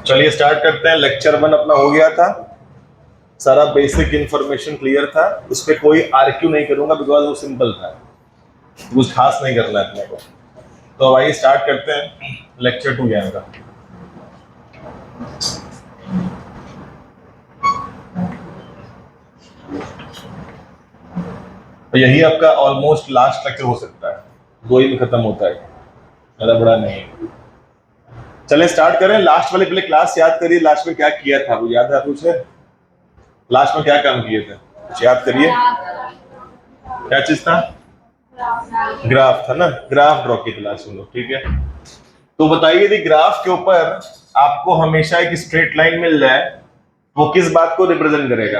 चलिए स्टार्ट करते हैं। लेक्चर 1 अपना हो गया था, सारा बेसिक इंफॉर्मेशन क्लियर था। उस पर कोई आर्ग्यू नहीं करूंगा बिकॉज वो सिंपल था, कुछ खास नहीं करना है अपने को। तो अब आइए स्टार्ट करते हैं लेक्चर 2 ज्ञान का। तो यही आपका ऑलमोस्ट लास्ट लेक्चर हो सकता है, 2 ही में खत्म होता है, ज्यादा बड़ा नहीं है। चले स्टार्ट करें। लास्ट वाले पहले क्लास याद करिए, लास्ट में क्या किया था वो याद है आपको? लास्ट में क्या काम किए थे कुछ याद करिए। क्या चीज था? ग्राफ था ना, ग्राफ ड्रॉ की क्लास में लोग, ठीक है। तो बताइए यदि ग्राफ के ऊपर आपको हमेशा एक स्ट्रेट लाइन मिल जाए, वो किस बात को रिप्रेजेंट करेगा?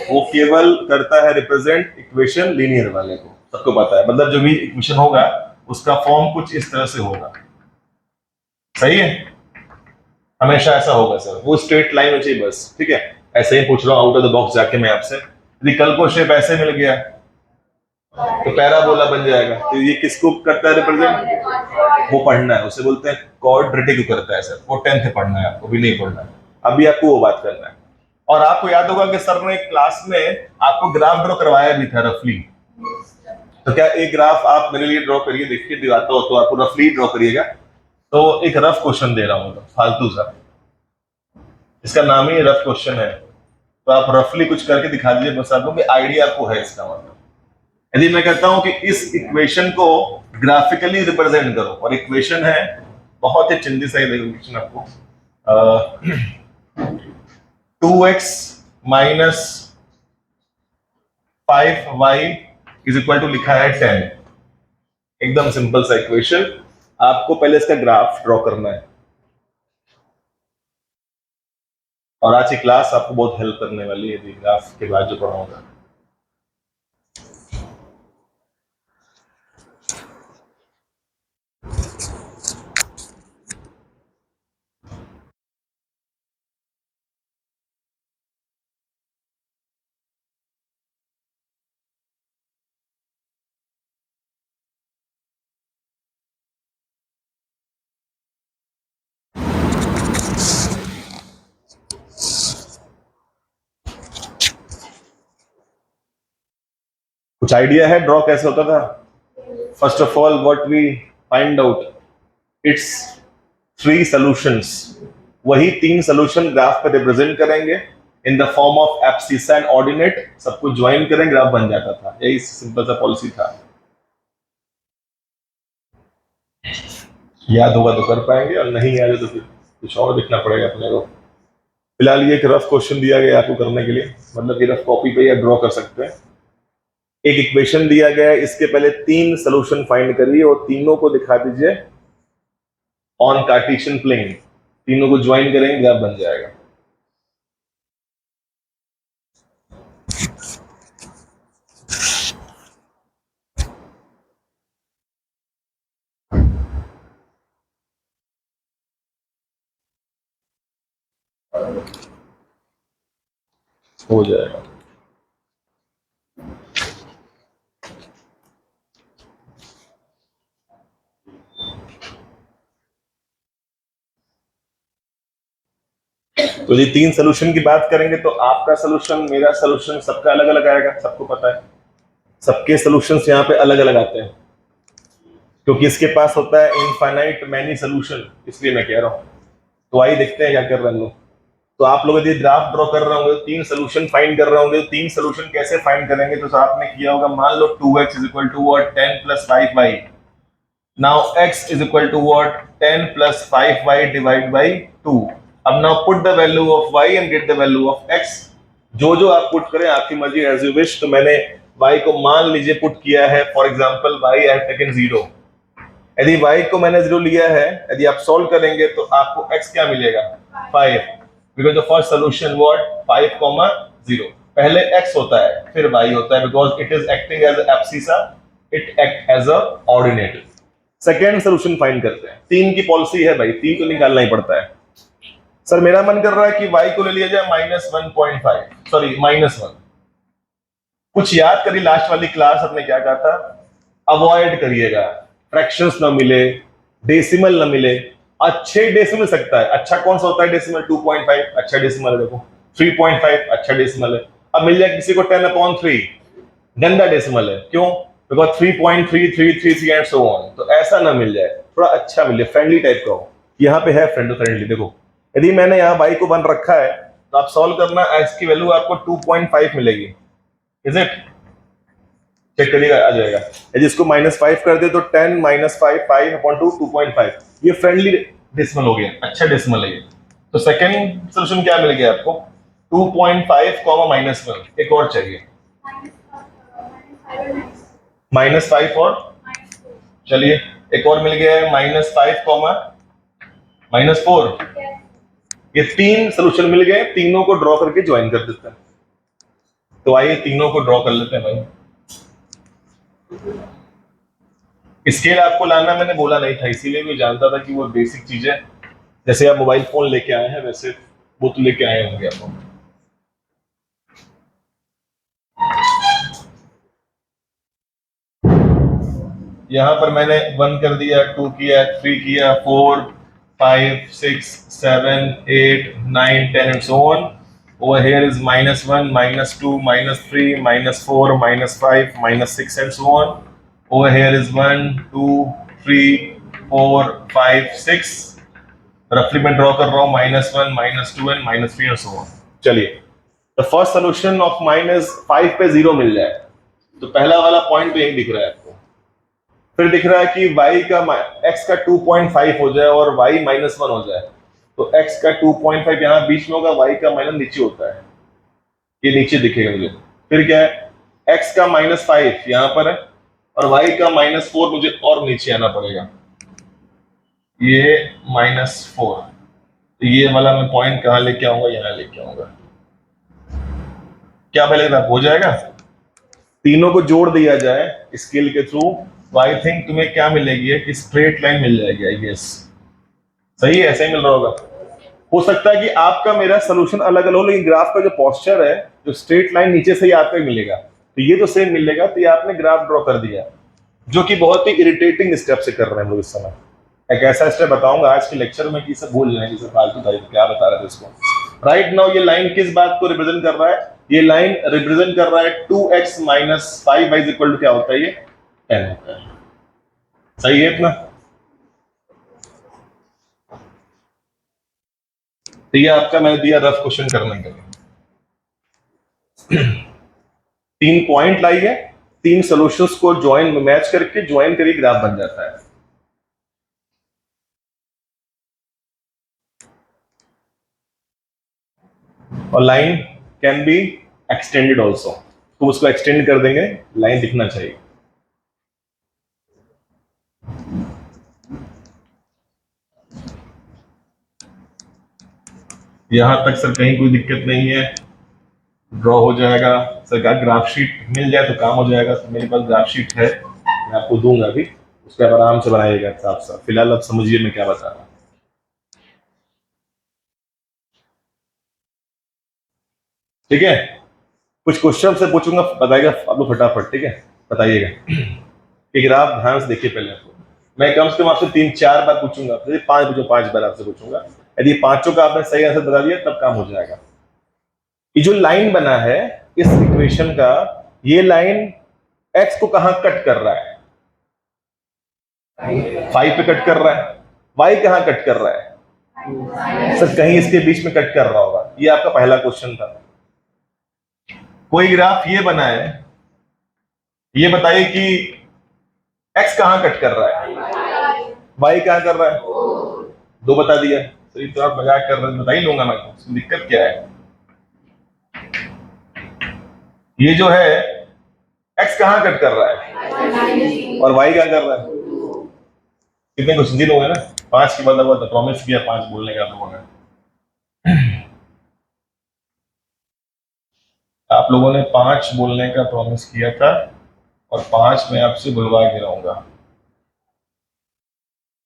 वो केवल करता है रिप्रेजेंट इक्वेशन लीनियर वाले को, सबको पता है। मतलब जो भी इक्वेशन होगा उसका फॉर्म कुछ इस तरह से होगा, सही है। हमेशा ऐसा होगा सर, वो स्ट्रेट लाइन हो चाहिए बस, ठीक है। ऐसे ही पूछ रहा हूँ आउट ऑफ द बॉक्स जाके मैं आपसे, यदि कल को शेप ऐसे मिल गया तो पैराबोला बन जाएगा। तो ये किसको करता है रिप्रेजेंट? वो पढ़ना है, उसे बोलते हैं क्वाड्रेटिक करता है सर। वो 10th में पढ़ना है आपको, भी नहीं पढ़ना है अभी, आपको वो बात करना है। और आपको याद होगा कि सर ने क्लास में आपको ग्राफ ड्रॉ करवाया भी था रफली। तो क्या एक ग्राफ आप मेरे लिए ड्रॉ करिए, देखिए दिखाता हो तो आपको रफली ड्रॉ करिएगा। तो एक रफ क्वेश्चन दे रहा हूँ फालतू सा, इसका नाम ही रफ क्वेश्चन है। तो आप रफली कुछ करके दिखा दीजिए, बस आपको कि आइडिया आपको है इसका। मतलब यदि मैं कहता हूं कि इस इक्वेशन को ग्राफिकली रिप्रेजेंट करो, और इक्वेशन है बहुत ही चिंदी सा इक्वेशन आपको, 2x minus 5y is equal to लिखा है 10। एकदम सिंपल सा इक्वेशन, आपको पहले इसका ग्राफ ड्रॉ करना है। और आज की क्लास आपको बहुत हेल्प करने वाली है यदि ग्राफ के बाद जो पढ़ाऊंगा। कुछ आइडिया है ड्रॉ कैसे होता था? First of all what we find out, it's 3 solutions. वही 3 सॉल्यूशन ग्राफ पर रिप्रेजेंट करेंगे in the form of abscissa and ordinate, सबको ज्वाइन करें ग्राफ बन जाता था। यही सिंपल सा पॉलिसी था। याद होगा तो कर पाएंगे, और नहीं याद है तो फिर कुछ और लिखना पड़ेगा अपने को। फिलहाल ये एक रफ क्वेश्चन दिया गया आपको करने के लिए, मतलब ये रफ कॉपी पे या ड्रॉ कर सकते हैं। एक इक्वेशन दिया गया है, इसके पहले 3 सॉल्यूशन फाइंड करिए और तीनों को दिखा दीजिए ऑन कार्टेशियन प्लेन। तीनों को ज्वाइन करेंगे ग्राफ बन जाएगा। हो जाएगा। तो ये 3 सोल्यूशन की बात करेंगे तो आपका सोल्यूशन, मेरा सोल्यूशन, सबका अलग अलग आएगा, सबको पता है। सबके सोल्यूशंस यहाँ पे अलग अलग आते हैं, क्योंकि इसके पास होता है इनफाइनाइट मैनी सोल्यूशन, इसलिए मैं कह रहा हूँ। तो आइए देखते हैं क्या कर रहे हैं लोग। तो आप लोग यदि ग्राफ ड्रॉ कर रहे होंगे, 3 सोल्यूशन फाइंड कर रहे होंगे, 3 सोल्यूशन कैसे फाइंड करेंगे? तो आपने किया होगा, मान लो 2x is equal to what 10 plus 5y। Now x is equal to what 10 plus 5y divide by 2। अब now put the value of y and get the value of x। जो आप पुट करें आपकी मर्जी, एज यू विश। तो मैंने y को मान लीजिए पुट किया है, for example y I have taken 0। यदि y को मैंने 0 लिया है, यदि आप सॉल्व करेंगे तो आपको x क्या मिलेगा? 5, because the first solution what 5, 0। पहले x होता है फिर y होता है, because it is acting as abscissa, it act as a ordinate. Second solution find करते हैं। 3 की पॉलिसी है भाई, 3 तो निकालना ही पड़ता है। सर मेरा मन कर रहा है कि y को ले लिया जाए -1.5, सॉरी -1। कुछ याद करिए, लास्ट वाली क्लास हमने क्या कहा था? अवॉइड करिएगा, फ्रैक्शंस ना मिले, डेसिमल ना मिले। अच्छे डेसिमल सकता है। अच्छा कौन सा होता है डेसिमल? 2.5 अच्छा डेसिमल है, देखो 3.5 अच्छा डेसिमल है। अब मिल जाए किसी को 10/3, गंदा डेसिमल है। क्यों? Because 3.3333 and so on. तो ऐसा ना मिल जाए, थोड़ा अच्छा मिले, फ्रेंडली टाइप का हो। यहाँ पे है फ्रेंडली। देखो यदि मैंने यहाँ y को 1 रखा है तो आप सॉल्व करना, x की वैल्यू आपको 2.5 मिलेगी। Is it? चेक करिएगा, आ जाएगा। यदि इसको -5 कर दे तो 10 - 5 5/2 2.5। ये फ्रेंडली डेसिमल हो गया, अच्छा डेसिमल है ये। तो सेकंड सॉल्यूशन क्या मिल गया आपको? 2.5 -1। एक और चाहिए, -5 और चलिए एक और मिल गया है, -5 -4। ये 3 सॉल्यूशन मिल गए, तीनों को ड्रॉ करके ज्वाइन कर देते हैं। तो आइए तीनों को ड्रॉ कर लेते हैं भाई। स्केल आपको लाना मैंने बोला नहीं था, इसीलिए मैं जानता था कि वो बेसिक चीज है। जैसे आप मोबाइल फोन लेके आए हैं वैसे वो तो लेके आए होंगे आप। यहां पर मैंने 1 कर दिया, 2 किया, 3 किया, 4 5 6 7 8 9 10 and so on. Over here is -1 -2 -3 -4 -5 -6 and so on. Over here is 1 2 3 4 5 6। रफली मैं ड्रॉ कर रहा हूँ -1 -2 एंड -3 and so on। चलिए द फर्स्ट सोल्यूशन ऑफ -5 पे 0 मिल जाए तो पहला वाला पॉइंट तो यही दिख रहा है आपको। फिर दिख रहा है कि y का x का 2.5 हो जाए और y -1 हो जाए तो x का 2.5 यहाँ बीच में होगा, y का माइनस नीचे होता है, ये नीचे दिखेगा मुझे। फिर क्या है, x का -5 यहाँ पर है और y का -4 मुझे और नीचे आना पड़ेगा, ये -4। तो ये वाला मैं पॉइंट कहाँ लेके आऊंगा? यहाँ लेके आऊंगा। क्या पहले हो जाएगा? तीनों को जोड़ दिया जाए स्केल के थ्रू तो आई थिंक तुम्हें क्या मिलेगी, एक स्ट्रेट लाइन मिल जाएगी आई गेस। सही है, ऐसे ही मिल रहा होगा। हो सकता है कि आपका मेरा सोल्यूशन अलग अलग हो, लेकिन ग्राफ का जो पोस्चर है, जो स्ट्रेट लाइन नीचे से ही आपको मिलेगा तो ये तो सेम मिलेगा। तो ये आपने ग्राफ ड्रॉ कर दिया, जो कि बहुत ही इरिटेटिंग स्टेप से कर रहे हैं लोग इस समय। एक ऐसा स्टेप बताऊंगा आज के लेक्चर में कि सब भूल जाएंगे, सब फालतू था क्या बता रहे थे इसको। राइट नाउ ये लाइन किस बात को रिप्रेजेंट कर रहा है? ये लाइन रिप्रेजेंट कर रहा है 2x - 5y इक्वल टू क्या होता है? ये 10 होता है। सही है इतना? तो ये आपका मैंने दिया रफ क्वेश्चन करने के लिए। 3 पॉइंट लाइए, 3 सॉल्यूशंस को ज्वाइन मैच करके ज्वाइन करिए, ग्राफ बन जाता है। और line can be extended also, तो उसको एक्सटेंड कर देंगे, लाइन दिखना चाहिए। यहां तक सर कहीं कोई दिक्कत नहीं है, ड्रॉ हो जाएगा। सर का ग्राफ शीट मिल जाए तो काम हो जाएगा। तो मेरे पास ग्राफ शीट है, मैं आपको दूंगा अभी, उसके बाद आराम से बनाइएगा साफ साफ। फिलहाल आप समझिए मैं क्या बता रहा हूँ। ठीक है, कुछ क्वेश्चन से पूछूंगा, बताइएगा आप लोग फटाफट। ठीक है, बताइएगा कि ग्राफ ध्यान से देखिए। पहले आपको मैं कम से कम आपसे 3-4 बार पूछूंगा, 5 पूछो, 5 बार आपसे पूछूंगा। यदि पांचों का आपने सही आंसर बता दिया तब काम हो जाएगा। ये जो लाइन बना है इस इक्वेशन का, ये लाइन x को कहां कट कर रहा है? 5 पे कट कर रहा है। y कहां कट कर रहा है? सर कहीं इसके बीच में कट कर रहा होगा। ये आपका पहला क्वेश्चन था। कोई ग्राफ ये बना है, ये बताइए कि x कहां कट कर रहा है, y कहां कर रहा है? 2 बता दिया। तो ये तो आप मजाक कर रहे हैं, बता ही लूंगा मैं, तो दिक्कत क्या है? ये जो है x कहां कट कर रहा है और y क्या कर रहा है? कितने क्वेश्चन दिन हो गए ना? 5 के बाद हुआ था, प्रॉमिस किया 5 बोलने का आप लोगों ने। आप लोगों ने 5 बोलने का प्रॉमिस किया था और 5 मैं आपसे बुलवा के रहूंगा।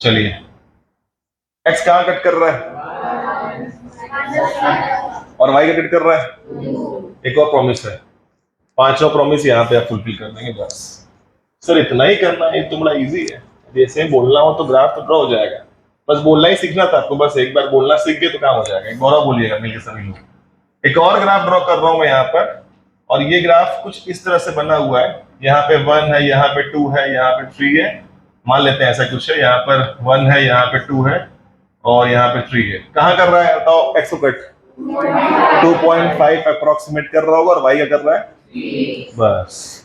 चलिए, x कहां कट कर रहा है और y का कट कर रहा है? एक और प्रॉमिस है, 5वां प्रॉमिस यहाँ पे आप फुलफिल कर देंगे बस। सर इतना ही करना है, तो बड़ा इजी है। जैसे बोलना हो तो ग्राफ तो ड्रॉ हो जाएगा। बस बोलना ही सीखना था आपको, बस एक बार बोलना सीख गए तो काम हो जाएगा। एक और बोलिएगा मिलके सभी लोग। एक और ग्राफ ड्रॉ कर रहा हूं मैं यहाँ पर, और ये ग्राफ कुछ इस तरह से बना हुआ है। यहाँ पे 1 है, यहाँ पे 2 है, यहाँ पे 3 है, मान लेते हैं ऐसा कुछ है। यहाँ पर 1 है, यहाँ पे 2 है और यहाँ पे 3 है। कहाँ कर रहा है बताओ? एक्स को कट 2.5 अप्रोक्सीमेट कर रहा होगा, और वाई क्या कर रहा है? बस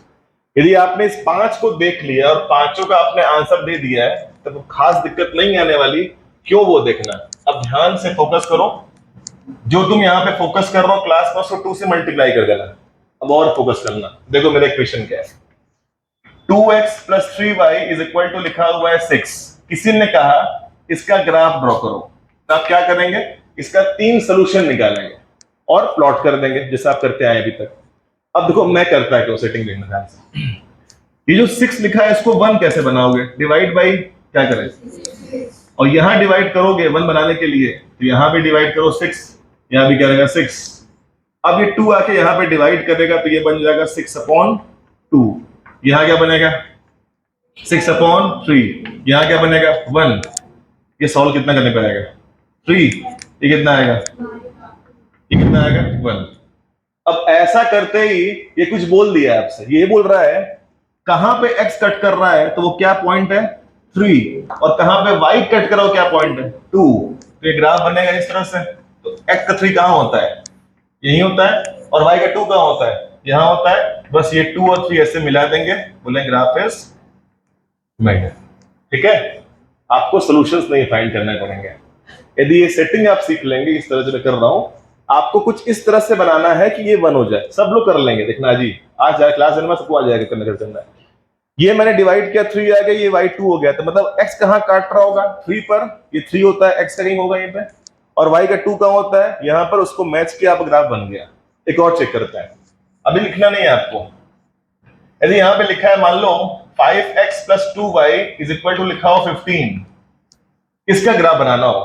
यदि आपने इस 5 को देख लिया और पांचों का आपने आंसर दे दिया है तो खास दिक्कत नहीं आने वाली। क्यों वो देखना। अब ध्यान से फोकस करो, जो तुम यहाँ पे फोकस कर रहे हो क्लास में उसको 2 से मल्टीप्लाई कर देना। अब और फोकस करना, देखो मेरा इक्वेशन क्या है। 2x + 3y = लिखा हुआ है 6। किसी ने कहा इसका ग्राफ ड्रॉ करो, तो आप क्या करेंगे? इसका 3 सोल्यूशन निकालेंगे और प्लॉट कर देंगे जैसा आप करते आए अभी तक। अब देखो मैं करता है क्यों, सेटिंग देखना ध्यान से। ये जो 6 लिखा है इसको 1 कैसे बनाओगे? डिवाइड बाई क्या करें, और यहां डिवाइड करोगे 1 बनाने के लिए, तो यहां भी डिवाइड करो 6, यहां भी क्या रहेगा 6। अब ये 2 आके यहां पे डिवाइड करेगा तो ये बन जाएगा 6/2। यहां क्या बनेगा? 6/3। यहां क्या बनेगा? 1। ये सॉल्व कितना करने पे आएगा? 3। ये कितना आएगा? ये कितना आएगा? 1। अब ऐसा करते ही ये कुछ बोल दिया आपसे, ये बोल रहा है कहां पे x कट कर रहा है तो वो क्या पॉइंट है? 3। और कहां पे y कट कर रहा है क्या पॉइंट है? 2। तो ये ग्राफ बनेगा इस तरह से। तो x का 3 कहां होता है? यही होता है। और y का 2 कहां होता है? यहां होता है। बस ये 2 और 3 ऐसे मिला देंगे, बोले ग्राफ इज मेड। ठीक है, आपको सॉल्यूशंस नहीं फाइंड करने पड़ेंगे। यदि ये सेटिंग आप सीख लेंगे इस तरह से मैं कर रहा हूं, आपको कुछ इस तरह से बनाना है कि ये 1 हो जाए। सब लोग कर लेंगे, देखना जी आज जाए क्लास में सबको आ जाएगा करने करना। ये मैंने डिवाइड किया 3 आ गया, ये y2 हो गया, तो मतलब x कहां काट रहा होगा? 3 पर। ये 3 होता है, x कहीं होगा यहीं पे, और y का 2 कहां होता है? यहां पर। उसको मैच किया, आप ग्राफ बन गया। एक और चेक करते हैं, अभी लिखना नहीं है आपको। यदि यहां पे लिखा है मान लो 5x + 2y = लिखा हो 15, इसका ग्राफ बनाना हो,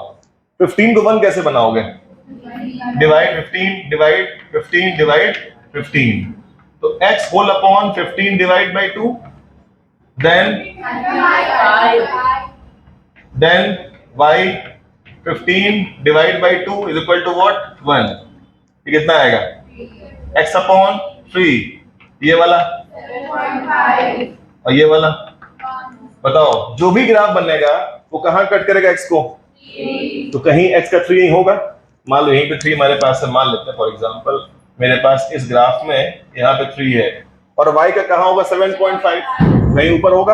15 को 1 कैसे बनाओगे? Divide 15 divide 15 divide 15। तो x whole upon 15 divide by 2, then y 15 divide by 2 = what? 1। ये कितना आएगा? x अपॉन 3, ये वाला और ये वाला। बताओ जो भी ग्राफ बनेगा वो कहां कट करेगा x को? तो कहीं x का 3 होगा। मान लो यहीं पे 3 हमारे पास है, मान लेते हैं फॉर एग्जांपल मेरे पास इस ग्राफ में यहाँ पे 3 है, और y का कहां होगा? 7.5, कहीं ऊपर होगा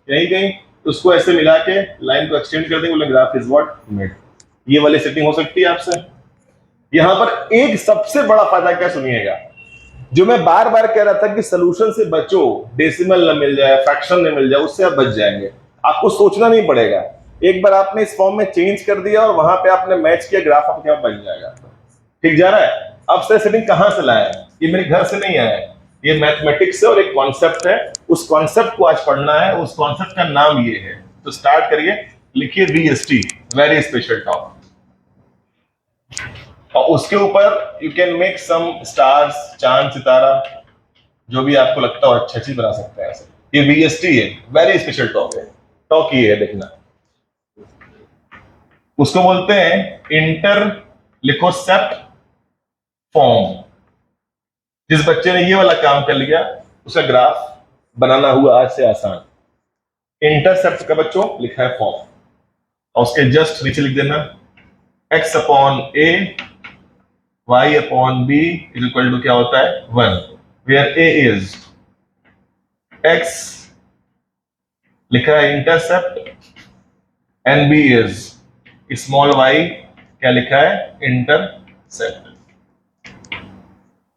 यहीं कहीं। तो उसको ऐसे मिला के लाइन को एक्सटेंड कर देंगे, बोले ग्राफ इज व्हाट? मेड। ये वाली सेटिंग हो सकती है आपसे। यहां पर एक सबसे बड़ा फायदा क्या सुनिएगा, जो मैं बार बार कह रहा था कि सोल्यूशन से बचो, डेसिमल न मिल जाए, फ्रैक्शन न मिल जाए, उससे आप बच जाएंगे। आपको सोचना नहीं पड़ेगा, एक बार आपने इस फॉर्म में चेंज कर दिया और वहां पे आपने मैच किया, ग्राफ अपने आप बन जाएगा। ठीक जा रहा है? अब से सेटिंग कहां से लाया है? ये मेरे घर से नहीं आया है, ये मैथमेटिक्स है और एक कॉन्सेप्ट है। उस कॉन्सेप्ट को आज पढ़ना है, उस कॉन्सेप्ट का नाम ये है। तो स्टार्ट करिए, लिखिए VST, वेरी स्पेशल टॉप, और उसके ऊपर you can make some stars, चांद, सितारा, जो भी आपको लगता हो अच्छा चीज बना सकते हैं ऐसे। ये VST है, वेरी स्पेशल टॉप है। टॉक ये है, देखना। उसको बोलते हैं इंटर लिखोसेप्ट फॉर्म। जिस बच्चे ने ये वाला काम कर लिया उसका ग्राफ बनाना हुआ आज से आसान। इंटरसेप्ट का बच्चों लिखा है फॉर्म, और उसके जस्ट नीचे लिख देना x upon a y upon b equal to क्या होता है? 1, वेयर a इज x लिखा है intercept, and b is small y क्या लिखा है? इंटरसेप्ट।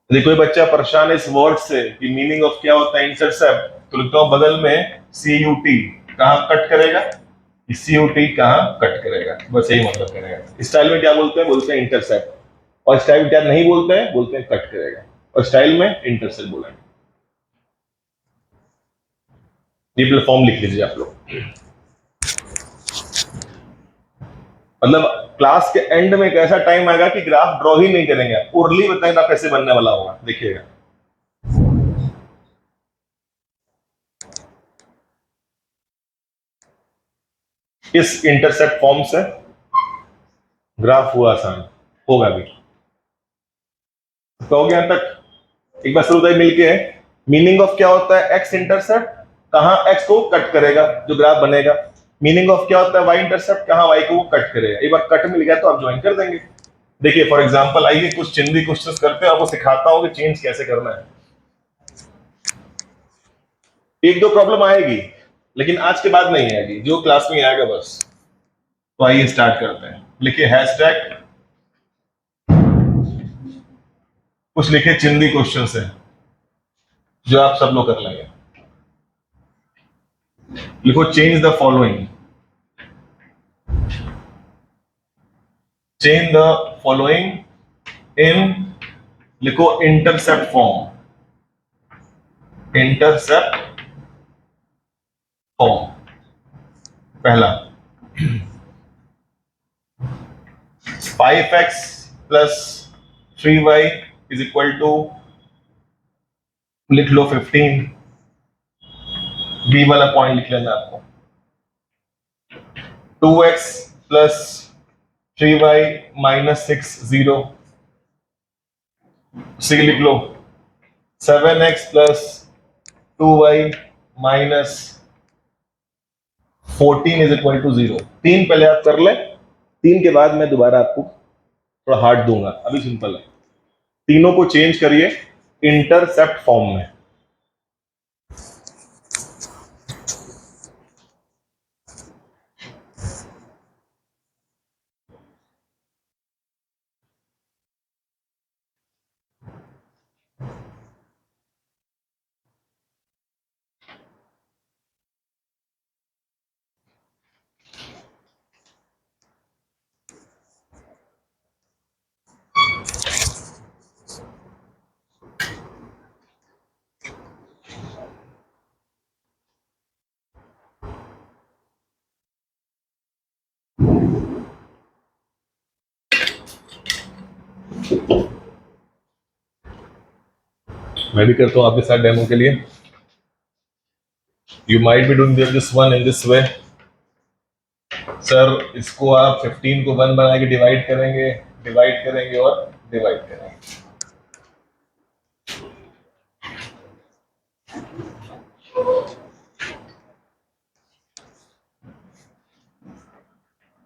यदि कोई बच्चा परेशान है इस वर्ड से कि मीनिंग ऑफ क्या होता है इंटरसेप्ट, तो लिखता हूं बगल में CUT, कहां कट करेगा? CUT कहां कट करेगा, बस यही मतलब करेगा। स्टाइल में क्या बोलते हैं? बोलते हैं इंटरसेप्ट, और स्टाइल में क्या नहीं बोलते हैं? बोलते हैं कट करेगा, और स्टाइल में इंटरसेप्ट बोलेंगे। ये फॉर्म लिख लीजिए आप लोग। मतलब क्लास के एंड में एक ऐसा टाइम आएगा कि ग्राफ ड्रॉ ही नहीं करेंगे, उर्ली बताएंगे ग्राफ कैसे बनने वाला होगा, देखिएगा। इस इंटरसेप्ट फॉर्म से ग्राफ हुआ आसान होगा भी। कहोगे यहां तक? एक बार शुरू मिलके मीनिंग ऑफ क्या होता है एक्स इंटरसेप्ट, कहां एक्स को कट करेगा जो ग्राफ बनेगा। मीनिंग ऑफ क्या होता है वाई इंटरसेप्ट, कहां वाई को वो कट करेगा। एक बार कट मिल गया तो आप ज्वाइन कर देंगे। देखिए फॉर एग्जांपल आइए कुछ चिन्ह क्वेश्चंस करते हैं, आपको सिखाता हूं कि चेंज कैसे करना है। एक दो प्रॉब्लम आएगी लेकिन आज के बाद नहीं आएगी, जो क्लास में आएगा बस। तो आइए स्टार्ट करते हैं। लिखिए हैशटैग, कुछ लिखे चिन्ह क्वेश्चन है जो आप सब लोग कर लेंगे। लिखो change the following, change the following in, लिखो इंटरसेप्ट फॉर्म, इंटरसेप्ट फॉर्म। पहला 5x plus 3y is equal to, लिख लो 15। बी वाला पॉइंट लिख लेना आपको। 2x plus 3y minus 6 0, C लिख लो। 7x plus 2y minus 14 is equal to 0। तीन पहले आप कर ले, तीन के बाद मैं दोबारा आपको थोड़ा हार्ड दूंगा, अभी सिंपल है। तीनों को चेंज करिए इंटरसेप्ट फॉर्म में। मैं भी करता हूं आपके साथ डेमो के लिए। You might be doing this one in this way. Sir इसको आप 15 को 1 बना के डिवाइड करेंगे, डिवाइड करेंगे और डिवाइड करेंगे।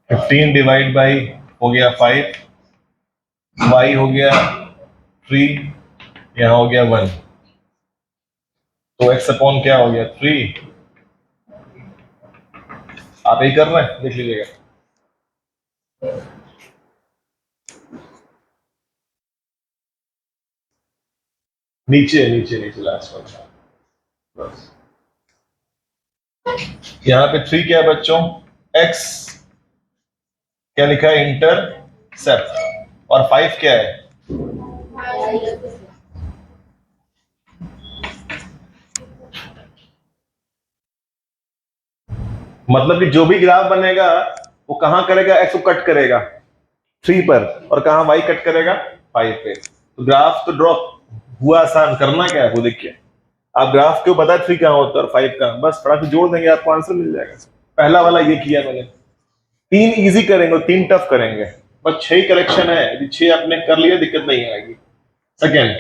फिफ्टीन डिवाइड बाई हो गया 5, y हो गया 3, यहां हो गया 1, तो x अपॉन क्या हो गया 3। आप ही कर रहे हैं, देख लीजिएगा। नीचे नीचे नीचे लास्ट वाला बस। यहां पे 3 क्या है बच्चों, x क्या लिखा है इंटरसेप्ट, और 5 क्या है, मतलब कि जो भी ग्राफ बनेगा वो कहां करेगा, एक्स को कट करेगा 3 पर, और कहां वाई कट करेगा 5 पे। तो ग्राफ तो ड्रॉप हुआ, आसान। करना क्या है वो देखिए। आप ग्राफ क्यों पता है 3 कहां होता है और 5 कहां, बस थोड़ा सा जोड़ देंगे आपको आंसर मिल जाएगा। पहला वाला ये किया मैंने। 3 इजी करेंगे और 3 टफ करेंगे, बस 6 करेक्शन है, यदि 6 आपने कर लिया दिक्कत नहीं आएगी। Second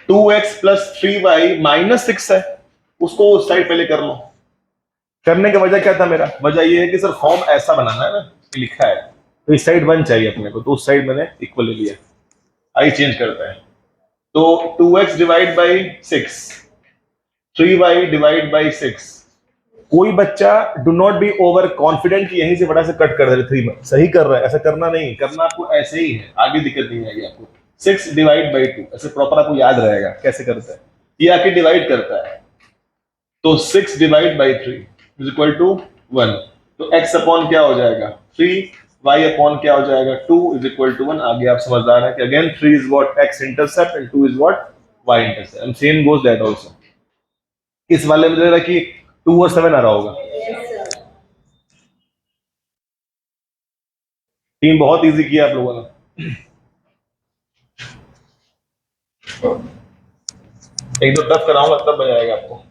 2x plus 3y minus 6 है, उसको उस साइड पहले कर लो। करने का वजह क्या था मेरा, वजह ये है कि सर फॉर्म ऐसा बनाना है ना, लिखा है तो इस साइड 1 चाहिए अपने को, तो उस साइड मैंने इक्वल ले लिया। आई चेंज करते हैं, तो 2x divide by 6, 3y divide by 6। कोई बच्चा do not be over confident कि यहीं से बड़ा से कट कर दे 3 में, सही कर रहा है, ऐसा करना नहीं, करना आपको ऐसे ही है, आगे दिक्कत नहीं आएगी आपको। 6 डिवाइड बाई 2 ऐसे प्रॉपर आपको याद रहेगा कैसे करता है, ये आके डिवाइड करता है। तो 6 divide by 3 is equal to 1, तो x अपॉन क्या हो जाएगा 3, y अपॉन क्या हो जाएगा 2 इज इक्वल टू 1। आगे आप समझदार हैं कि again 3 is what x intercept and 2 is what y intercept, and same goes that also. इस वाले में लग रहा कि 2 और 7 आ रहा होगा। टीम बहुत इजी किया आप लोगों ने। एक दो टफ कराऊंगा तब मजा आएगा आपको।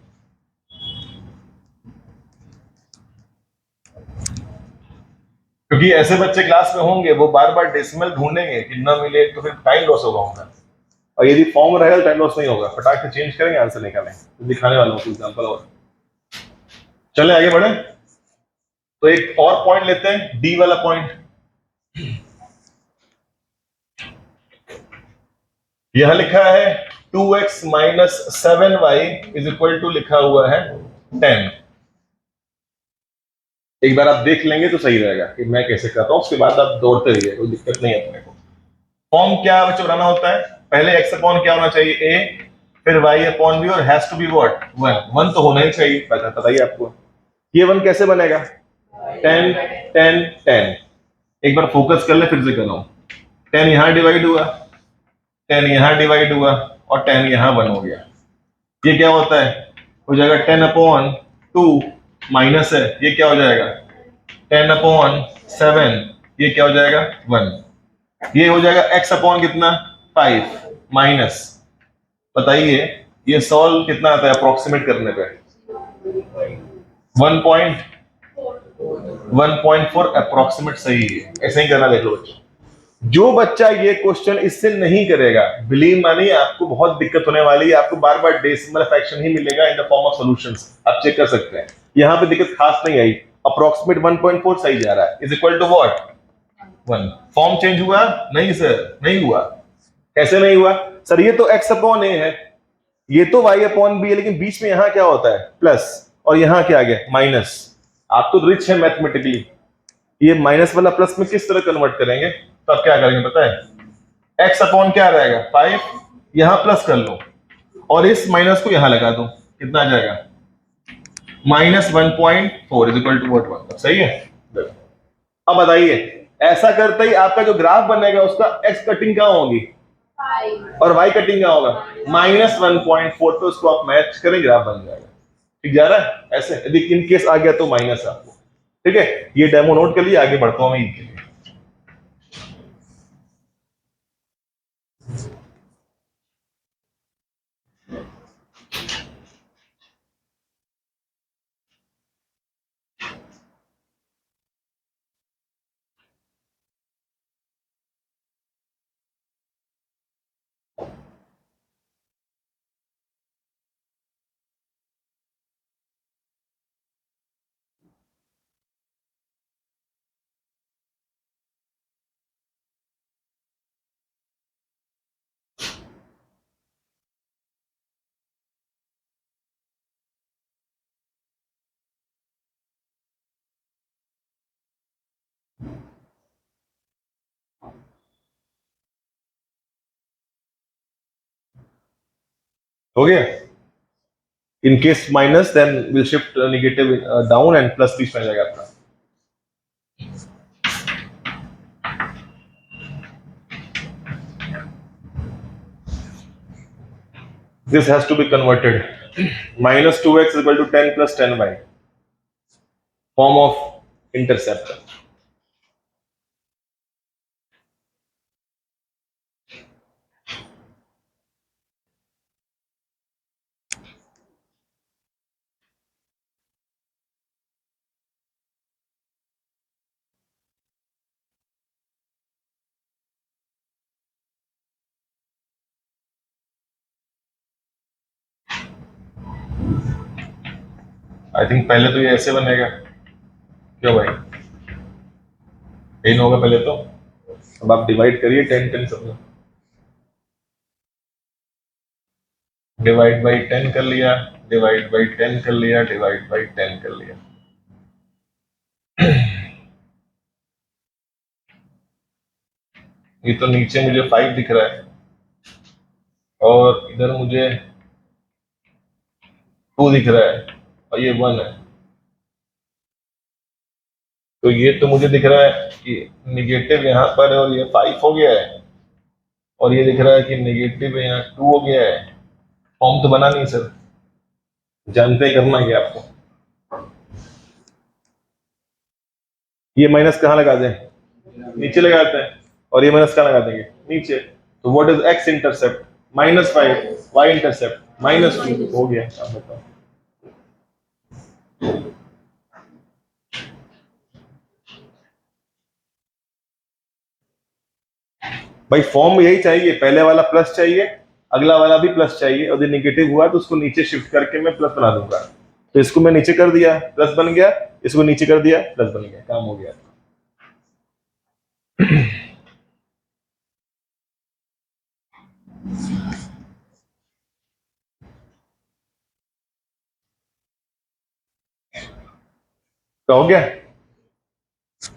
क्योंकि ऐसे बच्चे क्लास में होंगे वो बार बार डेसिमल ढूंढेंगे कि ना मिले, तो फिर टाइम लॉस होगा उनका। और यदि फॉर्म रहेगा तो टाइम लॉस नहीं होगा, फटाक से चेंज करेंगे, आंसर निकालेंगे। तो दिखाने वाला हूँ एग्जाम्पल। और चले आगे बढ़े, तो एक और पॉइंट लेते हैं, डी वाला पॉइंट। यह लिखा है 2x minus 7y is equal to लिखा हुआ है 10। एक बार आप देख लेंगे तो सही रहेगा कि मैं कैसे कर रहा हूं, उसके बाद आप दौड़ते रहिए, कोई दिक्कत नहीं है अपने को। फॉर्म क्या बच्चों बनाना होता है, पहले x अपॉन क्या होना चाहिए, a, फिर y अपॉन b, और हैज टू बी व्हाट, 1 तो होना ही चाहिए, पता ही आपको। ये 1 कैसे बनेगा, 10 10 10। एक बार फोकस कर ले, फिर से कर रहा हूं। 10 यहां डिवाइड हुआ, 10 यहां डिवाइड हुआ, और 10 यहां 1 हो गया। ये क्या होता है, हो जाएगा 10 अपॉन 2 माइनस है, ये क्या हो जाएगा 10 अपॉन 7, ये क्या हो जाएगा 1। ये हो जाएगा x अपॉन कितना 5 माइनस, बताइए ये सॉल्व कितना आता है अप्रोक्सीमेट करने पे, 1.4 अप्रोक्सीमेट सही है। ऐसे ही करना, देख लो बच्चों। जो बच्चा ये क्वेश्चन इससे नहीं करेगा, बिलीव मानिए आपको बहुत दिक्कत होने वाली है, आपको बार बार डेसिमल फ्रैक्शन ही मिलेगा इन द फॉर्म ऑफ सॉल्यूशंस। आप चेक कर सकते हैं, यहां पे दिक्कत खास नहीं आई, अप्रोक्सीमेट 1.4 सही जा रहा है, is equal to what 1। Form change हुआ, नहीं सर नहीं हुआ। कैसे नहीं हुआ सर, ये तो x अपॉन a है, ये तो y अपॉन b है, लेकिन बीच में यहां क्या होता है प्लस, और यहां क्या आ गया माइनस। आप तो रिच है मैथमेटिकली, ये माइनस वाला प्लस में किस तरह कन्वर्ट करेंगे, तो आप क्या करेंगे पता है, x अपॉन क्या रहेगा 5, यहां प्लस कर लो और इस माइनस को यहां लगा दो, कितना आ जाएगा minus 1.4 is equal to what 1। सही है। अब बताइए, ऐसा करते ही आपका जो ग्राफ बनेगा उसका x कटिंग कहां होगी और y कटिंग कहां होगा, माइनस 1.4 पे उसको आप मैच करें, ग्राफ बन जाएगा। ठीक जा रहा है ऐसे, यदि इन केस आ गया तो माइनस आपको। ठीक है, ये डेमो नोट कर लिए, आगे बढ़ता हूं मैं इनके लिए। हो गया, in case minus then will shift negative down and plus बीच में जाएगा आपका। This has to be converted. Minus 2x is equal to 10 plus 10y. Form of intercept. I think पहले तो ये ऐसे बनेगा, क्यों भाई टेन होगा पहले तो, अब आप डिवाइड करिए 10 10 सब, डिवाइड बाई 10 कर लिया, डिवाइड बाई 10 कर लिया, डिवाइड बाई 10 कर लिया। ये तो नीचे मुझे 5 दिख रहा है और इधर मुझे 2 दिख रहा है और ये 1 है, तो ये तो मुझे दिख रहा है कि निगेटिव यहाँ पर है और ये 5 हो गया है, और ये दिख रहा है कि निगेटिव यहाँ 2 हो गया है। फॉर्म तो बना नहीं सर, जानते करना क्या आपको। ये माइनस कहाँ लगा दें, नीचे लगाते हैं, और ये माइनस कहाँ लगा देंगे नीचे। तो what is x intercept, -5, y intercept -2, हो गया। आप बताओ, भाई फॉर्म यही चाहिए, पहले वाला प्लस चाहिए, अगला वाला भी प्लस चाहिए, और यदि निगेटिव हुआ तो उसको नीचे शिफ्ट करके मैं प्लस बना दूंगा। तो इसको मैं नीचे कर दिया, प्लस बन गया, इसको नीचे कर दिया, प्लस बन गया, काम हो गया। तो हो गया।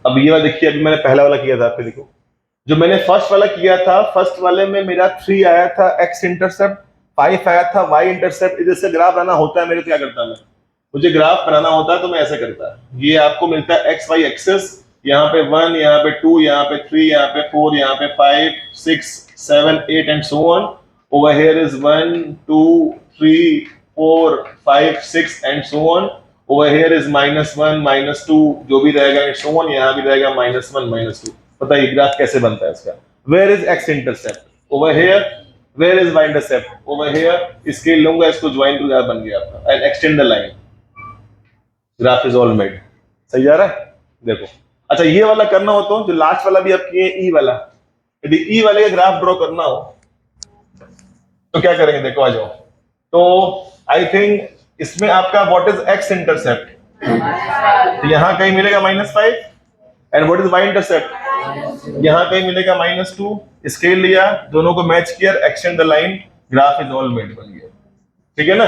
अब ये वाला देखिए, अभी मैंने पहला वाला किया था, आपके देखो जो मैंने फर्स्ट वाला किया था, फर्स्ट वाले में मेरा 3 आया था एक्स इंटरसेप्ट, 5 आया था वाई इंटरसेप्ट। इधर से ग्राफ बनाना होता है मेरे, तो क्या करता मैं, मुझे ग्राफ बनाना होता है तो मैं ऐसे करता, ये आपको मिलता है एक्स वाई एक्सेस, यहाँ पे 1, यहाँ पे 2, यहाँ पे 3, यहाँ पे 4, यहाँ पे 5, 6, 7, 8 and so on. Over here is 1, 2, 3, 4, 5, 6 and so on. Over here is -1, -2, जो भी रहेगा एंड सो ऑन, यहाँ भी रहेगा -1, -2। बताइए ग्राफ कैसे बनता है इसका। Where is x intercept over here, where is y intercept over here, scale लूंगा, इसको ज्वाइन टू ग्राफ बन गया आपका, and extend the line, graph is all made. सही जा रहा है, देखो। अच्छा ये वाला करना हो तो जो लास्ट वाला भी आप किए, ई वाला, यदि ई वाले का ग्राफ ड्रॉ करना हो तो क्या करेंगे, देखो आ जाओ। तो आई थिंक इसमें आपका व्हाट इज एक्स इंटरसेप्ट, तो यहां कहीं मिलेगा -5, and what is y intercept, यहां कहीं मिलेगा -2। स्केल लिया, दोनों को मैच किया, extend the line, graph is all made, बन गया। ठीक है ना,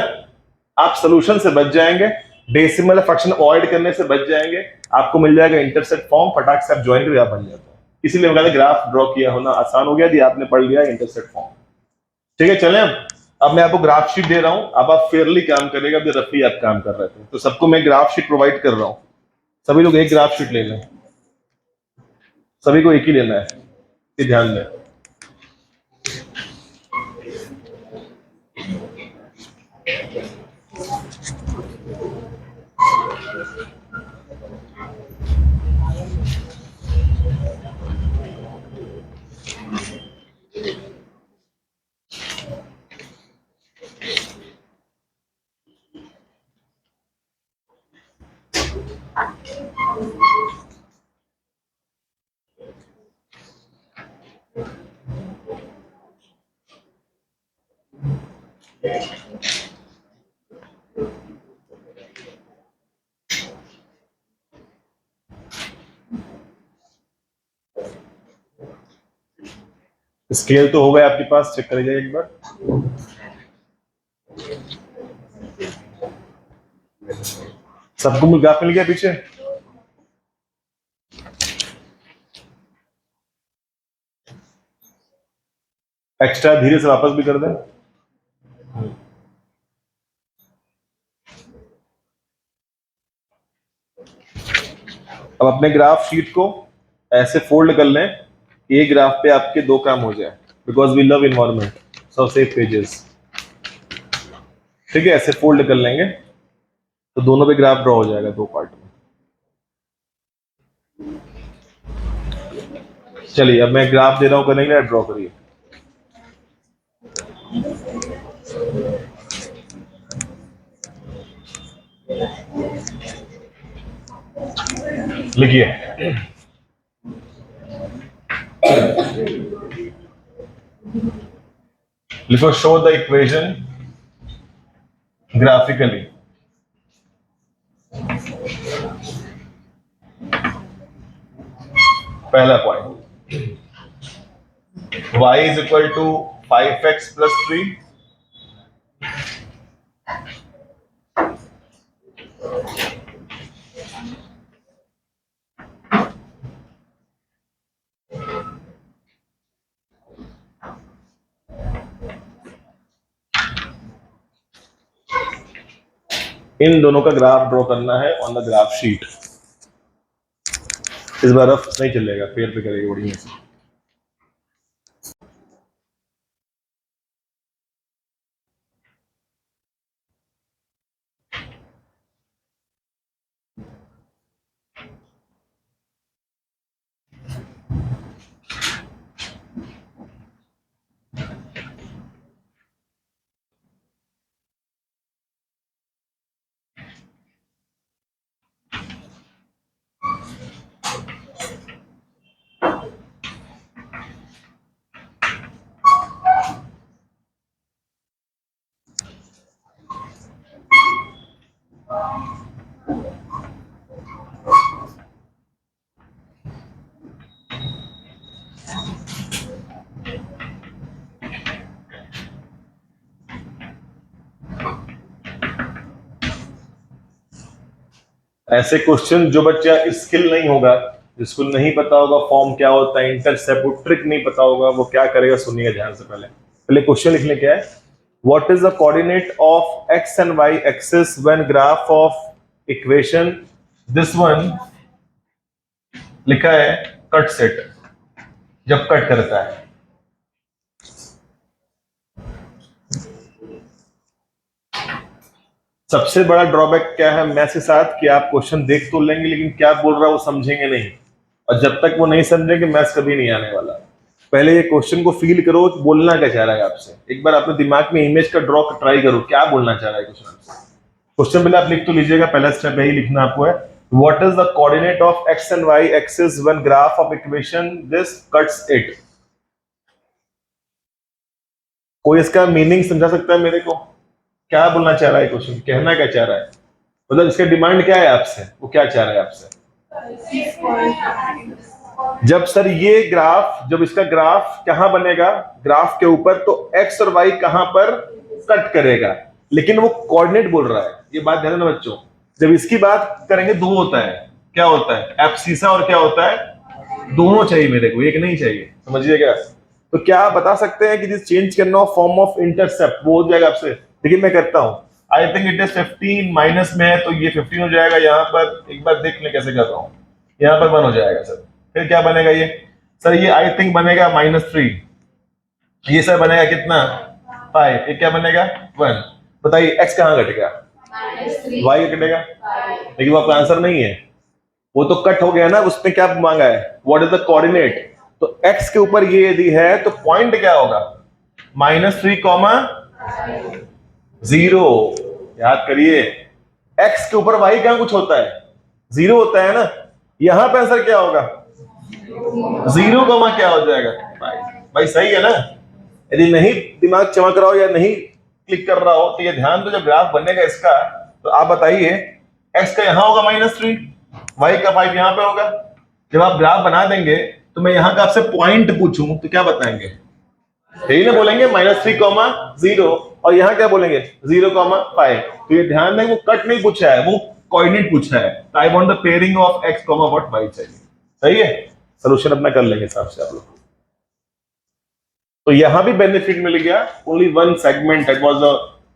आप सोल्यूशन से बच जाएंगे, डेसिमल फ्रैक्शन अवॉइड करने से बच जाएंगे, आपको मिल जाएगा इंटरसेप्ट फॉर्म, फटाक से आप ज्वाइन करके बन जाता है। इसीलिए मैं कहता ग्राफ ड्रॉ किया होना आसान हो गया, यदि आपने पढ़ लिया इंटरसेप्ट फॉर्म। ठीक है, चलें अब मैं आपको ग्राफ शीट दे रहा हूं, अब आप फेयरली काम करेगा, अब रफी आप काम कर रहे थे, तो सबको मैं ग्राफ शीट प्रोवाइड कर रहा हूं, सभी लोग एक ग्राफ शीट ले लें, सभी को एक ही लेना है, ये ध्यान दें। स्केल तो हो गया आपके पास, चेक करिए एक बार। सबको ग्राफ मिल गया पीछे, एक्स्ट्रा धीरे से वापस भी कर दें। अब अपने ग्राफ शीट को ऐसे फोल्ड कर लें, एक ग्राफ पे आपके 2 काम हो जाए, because we love environment, so save pages. ठीक है, ऐसे फोल्ड कर लेंगे तो दोनों पे ग्राफ ड्रॉ हो जाएगा 2 पार्ट में। चलिए अब मैं ग्राफ दे रहा हूं, करने के लिए ड्रॉ करिए। लिखिए, लिखो शो द इक्वेशन ग्राफिकली। पहला point, y is equal to 5x plus 3, इन दोनों का ग्राफ ड्रॉ करना है ऑन द ग्राफ शीट। इस बार रफ नहीं चलेगा, पेड़ पे करेगा बढ़िया से। ऐसे क्वेश्चन जो बच्चा स्किल नहीं होगा, जिसको नहीं पता होगा फॉर्म क्या होता है, इंटरसेप्ट, वो ट्रिक नहीं पता होगा, वो क्या करेगा सुनिएगा ध्यान से। पहले क्वेश्चन लिखने क्या है, what is the coordinate of x and y axis when graph of equation this one, लिखा है कट सेट, जब कट करता है। सबसे बड़ा ड्रॉबैक क्या है मैथ्स के साथ कि आप क्वेश्चन देख तो लेंगे लेकिन क्या बोल रहा है वो समझेंगे नहीं, और जब तक वो नहीं समझेंगे मैथ्स कभी नहीं आने वाला। पहले ये क्वेश्चन को फील करो, बोलना क्या चाह रहा है आपसे, एक बार अपने दिमाग में इमेज का ड्रॉ ट्राई करो, क्या बोलना चाह रहा है क्वेश्चन आपसे। क्वेश्चन पहले आप लिख तो लीजिएगा, पहला स्टेप यही लिखना आपको है, what is the coordinate of x and y axis when graph of equation this cuts it. कोई इसका मीनिंग समझा सकता है मेरे को, क्या बोलना चाह रहा है क्वेश्चन, कहना क्या चाह रहा है, मतलब इसका डिमांड क्या है आपसे, वो क्या चाह रहा है आपसे। जब सर ये ग्राफ, जब इसका ग्राफ कहां बनेगा, ग्राफ के ऊपर, तो एक्स और वाई कहां पर कट करेगा, लेकिन वो कोऑर्डिनेट बोल रहा है, ये बात ध्यान देना बच्चों। जब इसकी बात करेंगे दो होता है, क्या होता है, एब्सिसा और क्या होता है, दोनों चाहिए मेरे को, एक नहीं चाहिए, समझिएगा। तो क्या आप बता सकते हैं कि दिस चेंज करना हो फॉर्म ऑफ इंटरसेप्ट, वो हो जाएगा आपसे। देखिए मैं करता हूं, I think it is 15 minus में है तो ये 15 हो जाएगा, यहाँ पर एक बार देख ले कैसे कर रहा हूं, यहाँ पर 1 हो जाएगा सर, फिर क्या बनेगा ये सर, ये आई थिंक बनेगा -3, ये सर बनेगा कितना 5, ये क्या बनेगा 1। बताइए एक्स कहाँ घटेगा, वाई कटेगा, लेकिन वो आपका आंसर नहीं है, वो तो कट हो गया ना, उसने क्या मांगा है, व्हाट इज द कोऑर्डिनेट। तो x के ऊपर ये यदि है तो पॉइंट क्या होगा, -3,0। याद करिए, x के ऊपर y कहां कुछ होता है, 0 होता है ना, यहां पे आंसर क्या होगा 0, क्या हो जाएगा भाई सही है ना। यदि नहीं दिमाग चमक रहा हो या नहीं क्लिक कर रहा हो तो ये ध्यान दो, जब ग्राफ बनेगा इसका तो आप बताइए x का यहां होगा -3, y का 5 यहां पे होगा। जब आप ग्राफ बना देंगे तो मैं यहां का आपसे पॉइंट पूछूं तो क्या बताएंगे, यही ना बोलेंगे -3,0, और यहां क्या बोलेंगे 0,5। तो ये ध्यान दें वो कट नहीं पूछा है, वो कोऑर्डिनेट पूछा है, तो I want the pairing of x, what y चाहिए। सही है, सॉल्यूशन अपना कर लेंगे हिसाब से आप लोग। तो यहां भी बेनिफिट मिल गया, only one segment that was the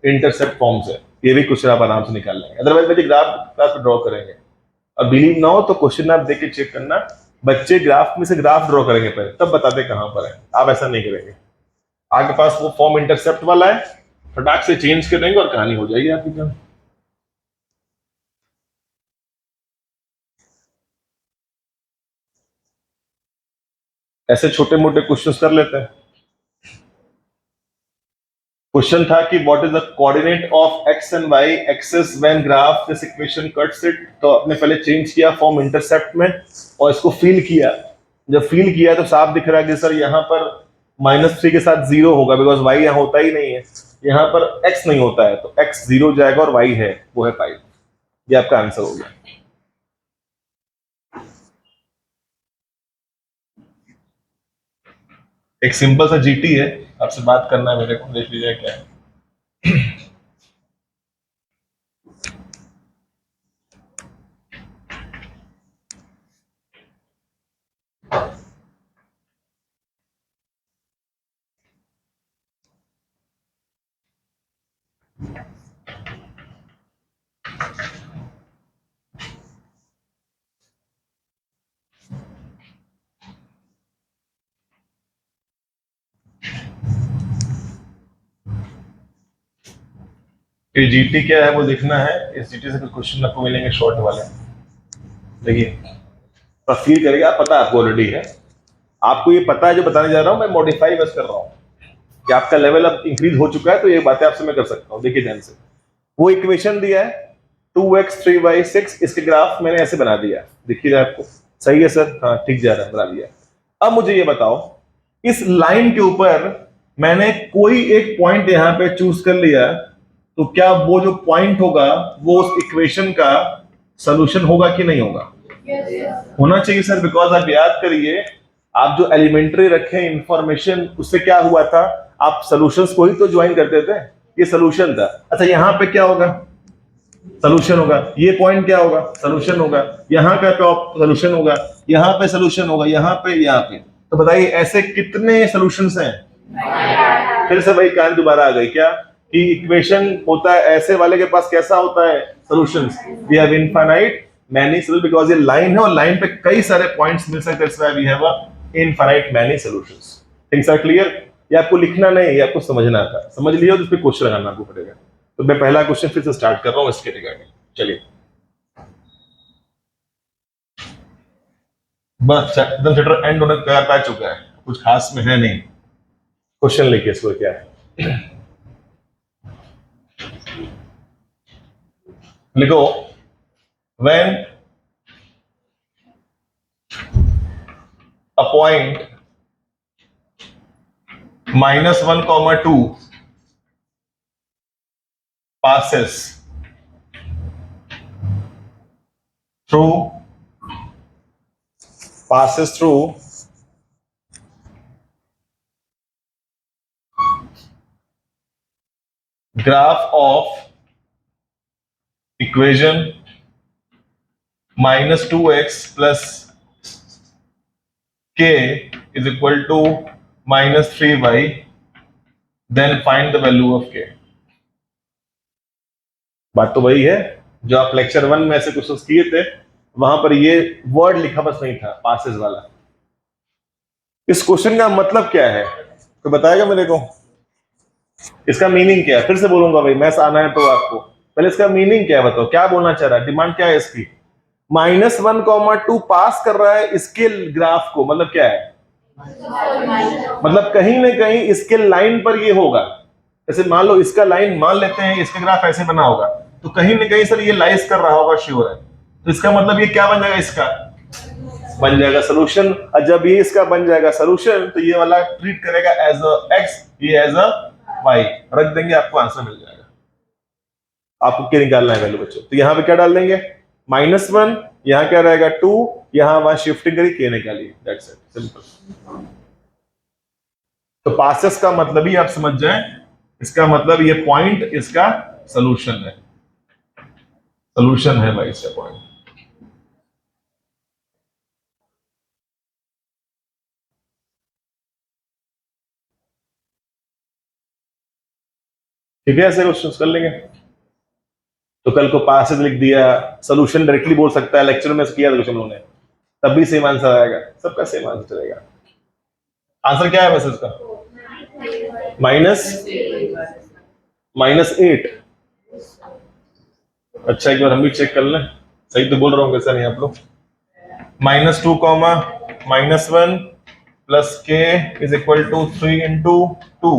intercept form से, ये भी क्वेश्चन आप आराम से निकाल लेंगे। अदरवाइज बच्चे ग्राफ ड्रॉ करेंगे, और बिलीव ना हो तो क्वेश्चन आप देख के चेक करना, बच्चे ग्राफ में से ग्राफ ड्रॉ करेंगे पहले, तब बताते कहां पर है, आप ऐसा नहीं करेंगे। आपके पास वो फॉर्म इंटरसेप्ट वाला है, फटाक से चेंज कर देंगे और कहानी हो जाएगी आपकी काम। ऐसे छोटे मोटे क्वेश्चंस कर लेते हैं। क्वेश्चन था कि what is the coordinate of x and y axis when graph this equation cuts it. तो आपने पहले चेंज किया फॉर्म इंटरसेप्ट में और इसको फील किया, जब फील किया तो साफ दिख रहा है कि सर यहाँ पर -3 के साथ 0 होगा, बिकॉज y यहाँ होता ही नहीं है, यहाँ पर x नहीं होता है, तो x 0 जाएगा और y है, वो है 5। ये आपका आंसर हो गया। एक सिंपल सा जीटी है, आपसे बात करना है मेरे को, देख लीजिए क्या है। ये जीटी क्या है वो देखना है, इस जीटी से कुछ क्वेश्चन आपको मिलेंगे शॉर्ट वाले। देखिए तो फील करेगा, पता आपको ऑलरेडी है, आपको ये पता है जो बताने जा रहा हूं, मैं मॉडिफाई बस कर रहा हूं कि आपका लेवल अब इंक्रीज हो चुका है, तो ये बातें आपसे मैं कर सकता हूं। देखिए ध्यान से, वो इक्वेशन दिया है 2x 3y 6, इसके ग्राफ मैंने ऐसे बना दिया, देखिए आपको सही है सर, हाँ ठीक जा रहा है, बना लिया। अब मुझे ये बताओ, इस लाइन के ऊपर मैंने कोई एक पॉइंट यहां पे चूज कर लिया तो क्या वो जो पॉइंट होगा वो उस इक्वेशन का सोल्यूशन होगा कि नहीं होगा? होना चाहिए सर, बिकॉज आप याद करिए, आप जो एलिमेंट्री रखे इंफॉर्मेशन, उससे क्या हुआ था, आप सॉल्यूशंस को ही तो ज्वाइन करते थे, ये सोल्यूशन था। अच्छा यहाँ पे क्या होगा? सोल्यूशन होगा। ये पॉइंट क्या होगा? सोल्यूशन होगा। यहाँ का सोल्यूशन होगा, यहाँ पे सोल्यूशन होगा, यहाँ पे। तो बताइए ऐसे कितने सोल्यूशंस हैं? फिर से वही कहानी दोबारा आ गई क्या, कि इक्वेशन होता है ऐसे वाले के पास कैसा होता है? Solutions. We have infinite many solution, because ये लाइन है और लाइन पे कई सारे पॉइंट्स मिल सकते हैं, that's why we have a infinite many solutions. Things are clear? ये आपको लिखना नहीं, ये आपको समझना था। समझ लिया तो उस पर क्वेश्चन लगाना आपको पड़ेगा। तो मैं पहला क्वेश्चन फिर से स्टार्ट कर रहा हूँ इसके रिगार्डिंग। चलिए बस एकदम चैप्टर एंड होने तैयार आ चुका है, कुछ खास में है नहीं। क्वेश्चन लिखिए इसको, क्या है लिखो। when a point -1, 2 passes through graph of equation -2x plus k is equal to -3y, then find the value of k। बात तो वही है जो आप लेक्चर 1 में ऐसे क्वेश्चंस किए थे, वहां पर ये वर्ड लिखा बस नहीं था, पासेस वाला। इस क्वेश्चन का मतलब क्या है, तो बताएगा मेरे को? इसका मीनिंग क्या है? फिर से बोलूंगा भाई, मैथ्स आना है तो आपको पहले इसका मीनिंग क्या है बताओ, क्या बोलना चाह रहा है, डिमांड क्या है इसकी? -1, 2 पास कर रहा है इसके ग्राफ को, मतलब क्या है? मतलब कहीं ना कहीं इसके लाइन पर ये होगा। जैसे मान लो इसका लाइन मान लेते हैं, इसका ग्राफ ऐसे बना होगा, तो कहीं ना कहीं सर ये लाइज कर रहा होगा, श्योर है। तो इसका मतलब ये क्या बन जाएगा? इसका बन जाएगा सोल्यूशन। और जब ये इसका बन जाएगा सोल्यूशन, तो ये वाला ट्रीट करेगा एज अ एक्स, ये एज अ वाई, रख देंगे, आपको आंसर मिल जाएगा। आपको क्या निकालना है वैल्यू बच्चों? तो यहाँ पे क्या डाल देंगे? -1, यहाँ क्या रहेगा 2, यहाँ वहां शिफ्टिंग करी, के निकालिए, दैट्स इट, सिंपल। तो पासेस का मतलब ही आप समझ जाएं, इसका मतलब ये पॉइंट इसका सोल्यूशन है, सोल्यूशन है भाई इसका पॉइंट। ठीक है, ऐसे क्वेश्चंस कर लेंगे। तो कल को पासेस लिख दिया, सोल्यूशन डायरेक्टली बोल सकता है, लेक्चर में किया था कुछ हम लोगों ने, तब भी सेम आंसर आएगा, सबका सेम आंसर चलेगा। आंसर क्या है वैसे इसका? -8। अच्छा एक बार हम भी चेक कर लें, सही तो बोल रहा हूँ कैसा नहीं आप लोग? -2, -1 plus k is equal to 3 into 2,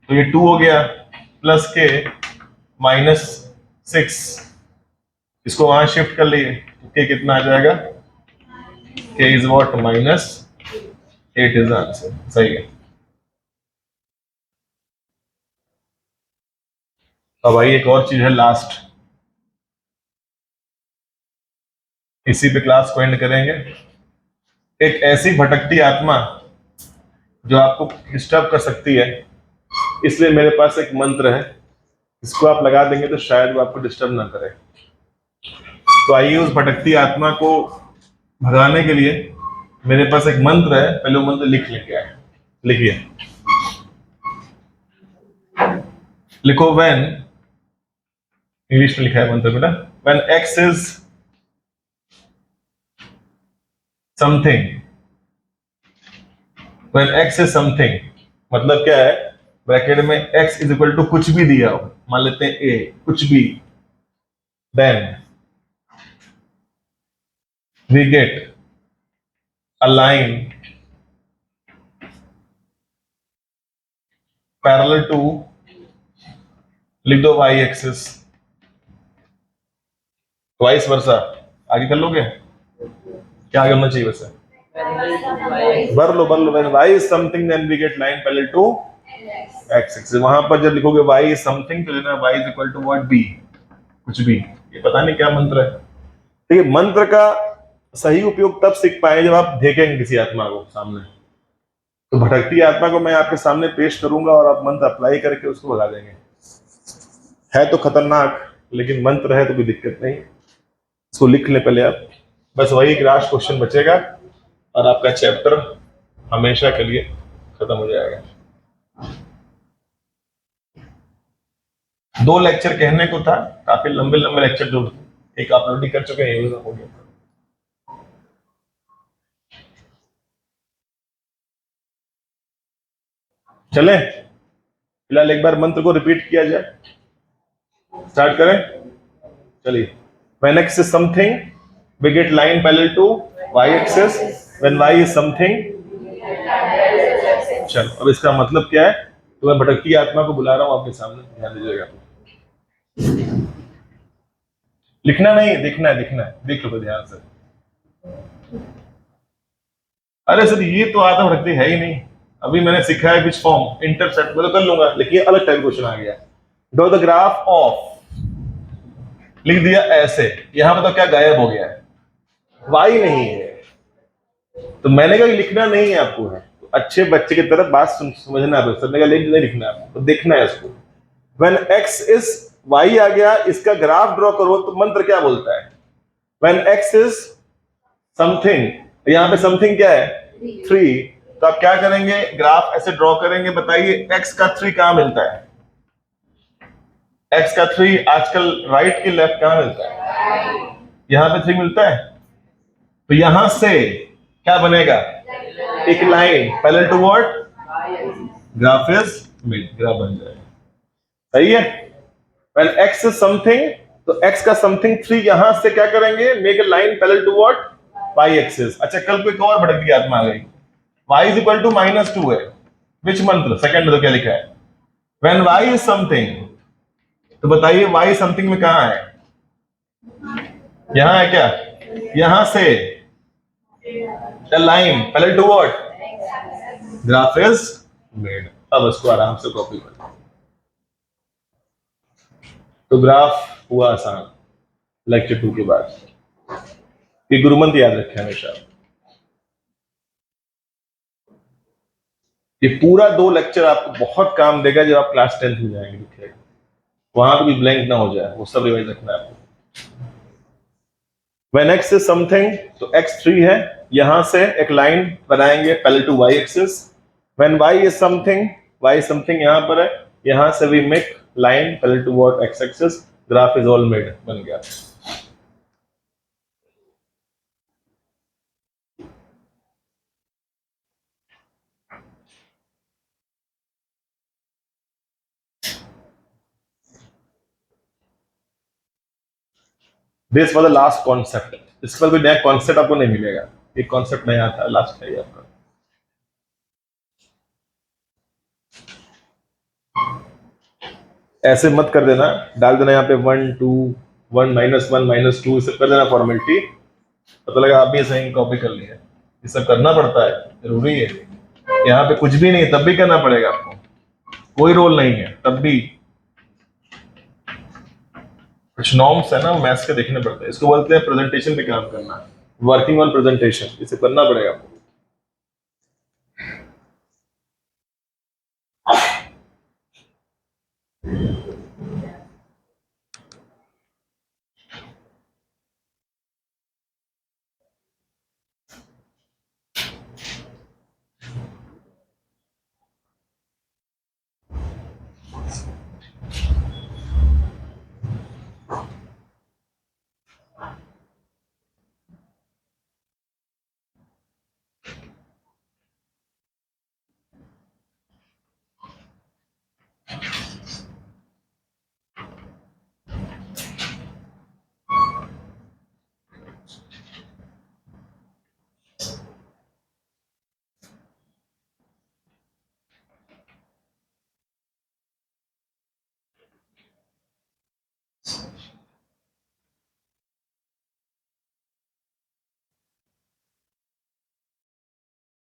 तो ये 2 हो गया, प्लस k -6, इसको वहां शिफ्ट कर लिए, k कितना आ जाएगा? k is what? -8 is answer, सही है। अब भाई एक और चीज है लास्ट, इसी पे क्लास को एंड करेंगे। एक ऐसी भटकती आत्मा जो आपको डिस्टर्ब कर सकती है, इसलिए मेरे पास एक मंत्र है, इसको आप लगा देंगे तो शायद वो आपको डिस्टर्ब ना करे। तो आइए उस भटकती आत्मा को भगाने के लिए मेरे पास एक मंत्र है, पहले वो मंत्र लिख लेके आए। लिखिए, लिखो व्हेन, इंग्लिश में लिखा है मंत्र बेटा, when x is something, when x is something मतलब क्या है? ब्रैकेट में x इज इक्वल टू कुछ भी दिया हो, मान लेते हैं a, कुछ भी, then we get a line parallel to, लिख दो y एक्सिस, वाइस वर्सा, आगे कर लोगे? क्या करना चाहिए वैसे? भर लो। When y is something then we get line parallel to x axis. वहां पर जब लिखोगे y इज समथिंग तो लेना y is equal to what, b, कुछ भी। ये पता नहीं क्या मंत्र है। देखिए मंत्र का सही उपयोग तब सीख पाए जब आप देखेंगे किसी आत्मा को सामने। तो भटकती आत्मा को मैं आपके सामने पेश करूंगा और आप मंत्र अप्लाई करके उसको भगा देंगे। है तो खतरनाक, लेकिन मंत्र है तो कोई दिक्कत नहीं। इसको लिख ले पहले आप, बस वही एक लास्ट क्वेश्चन बचेगा और आपका चैप्टर हमेशा के लिए खत्म हो जाएगा। 2 लेक्चर कहने को था, काफी लंबे लंबे लेक्चर जो एक आप ऑलरेडी कर चुके हैं, ये हो गया। चले फिलहाल एक बार मंत्र को रिपीट किया जाए, स्टार्ट करें। चलिए, when x is something we get line parallel to y axis, when y is something। चलो अब इसका मतलब क्या है, तो मैं भटकती आत्मा को बुला रहा हूं आपके सामने, ध्यान दीजिएगा। लिखना नहीं, दिखना है, दिखना है, देख लो ध्यान से। अरे सर ये तो आत्मा भटकती है ही नहीं, अभी मैंने सीखा है विच फॉर्म, इंटरसेप्ट मैं तो कर लूंगा, लेकिन अलग टाइप क्वेश्चन आ गया। ड्रॉ द ग्राफ ऑफ, लिख दिया ऐसे, यहां पर तो क्या गायब हो गया है, वाई नहीं है। तो मैंने कहा लिखना नहीं है आपको, है तो अच्छे बच्चे की तरफ बात समझना है। सर ने कहा नहीं लिखना है, तो देखना है इसको। व्हेन x इज y आ गया, इसका ग्राफ ड्रॉ करो, तो मंत्र क्या बोलता है, व्हेन x इज समथिंग, यहां पे समथिंग क्या है 3, तो आप क्या करेंगे, ग्राफ ऐसे ड्रॉ करेंगे। बताइए x का 3 कहां मिलता है, x का 3 आजकल राइट के लेफ्ट कहां मिलता है, यहां पे 3 मिलता है। तो यहां से क्या बनेगा, एक line parallel to what, graph is made, graph बन जाएगा। सही है। व्हेन x इज समथिंग, तो x का समथिंग 3 यहां से क्या करेंगे, make a line parallel to what, y axis. अच्छा कल को एक और भटक गई आत्मा आ गई, y इज इक्वल टू -2 है, विच मंत्र, सेकंड में तो क्या लिखा है, व्हेन y इज समथिंग, तो बताइए y समथिंग में कहां है, यहां है क्या, यहां से the line parallel to what, graph is made. अब इसको आराम से कॉपी कर, तो ग्राफ हुआ आसान लेक्चर 2 के बाद। ये गुरुमंत्र याद रखें हमेशा। ये पूरा 2 लेक्चर आपको बहुत काम देगा जब आप क्लास 10th में जाएंगे, वहां पे भी ब्लैंक ना हो जाए, वो सब रिवाइज रखना है आपको। When x is something, तो x 3 है, यहां से एक लाइन बनाएंगे parallel to y axis. When y is something, y something यहां पर है, यहां से we make line parallel to what, x axis, graph is all made, बन गया। This was the last concept, इस पर कोई नया कॉन्सेप्ट आपको नहीं मिलेगा, एक कॉन्सेप्ट नया आता है, लास्ट है आपका। ऐसे मत कर देना, डाल देना यहाँ पे 1 2 1 -1 -2, इसे कर देना फॉर्मेलिटी, पता लगा आप भी सही कॉपी कर लिया। ये सब करना पड़ता है, जरूरी है। यहाँ पे कुछ भी नहीं तब भी करना पड़ेगा आपको, कोई रोल नहीं है तब भी। कुछ नॉर्म्स है ना, मैथ्स के देखने पड़ते हैं, इसको बोलते हैं प्रेजेंटेशन पे काम करना, वर्किंग ऑन प्रेजेंटेशन, इसे करना पड़ेगा आपको।